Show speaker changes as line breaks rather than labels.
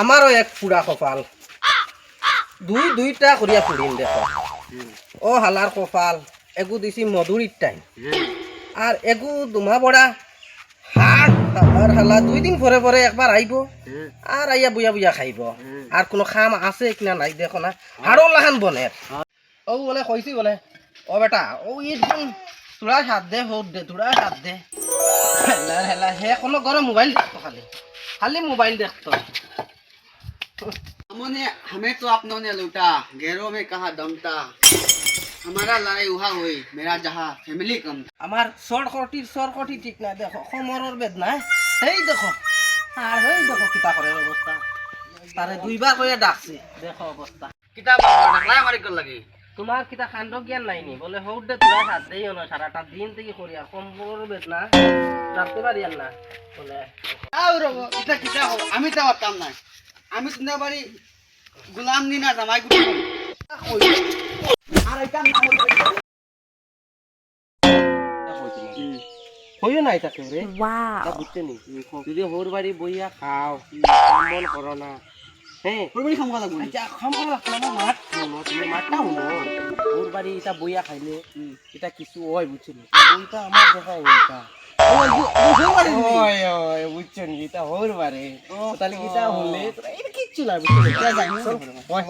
আমারও এক পুরা কপাল দুইটা করিয়া ফুরিন দেখো ও হালার কপাল এগু দিছি মধুরির টাইম আর এগু দুমা বড়া হাট আর হালা 2 দিন পরে পরে একবার আইব আর আইয়া বুয়া বুয়া খাইব আর কোনো খাম আছে কিনা নাই দেখো না হাড়ো লাহান বনে ও বলে কইছি বলে ও বেটা ও ইদিন তোরা হাত দে হোক দে তোরা হাত দে হেলা হেলা হে কোনো ঘরে মোবাইল দেখতো খালি খালি মোবাইল দেখতো
हमने हमें तो अपनों ने लूटा गैरों में कहा दम था हमारा लड़ाई वहाँ हुई मेरा जहाँ फैमिली कम था
আমার সরকটি ঠিক না দেখো কোমরের বেদনা এই দেখো আর এই দেখো কিতা করে অবস্থা তারে দুইবার করে ডাকছে দেখো অবস্থা
किताब ढकला हमारे कर लगी
তোমার কিতা কাণ্ড জ্ঞান নাইনি বলে হোক দে তোরা হাত দেই না সারাটা দিন থেকে করি আর কোমরের বেদনা ডাকতে পারি না বলে
आओ रो इतना किता हो हमें तो काम ना हमें सुनने बारी गुलाम नहीं ना जमाई गुलाम আর এটা না
হইও নাই তাকে রে
Wow.
বুঝতে নি যদি হোর বাড়ি বইয়া খাও মন করো না হ্যাঁ
পুরোপুরি খামকা লাগবে
আচ্ছা খাম করো না মাঠ তুমি মাঠটা হলো হোর বাড়ি এটা বইয়া খাইলে এটা কিছু হয় বুঝছিনি ওইটা আমার দেখা ওইটা ওই ওই বুঝছেন এটা হোর বাড়ি তাহলে এটা হলে এটা কিচ্ছু না বুঝছেন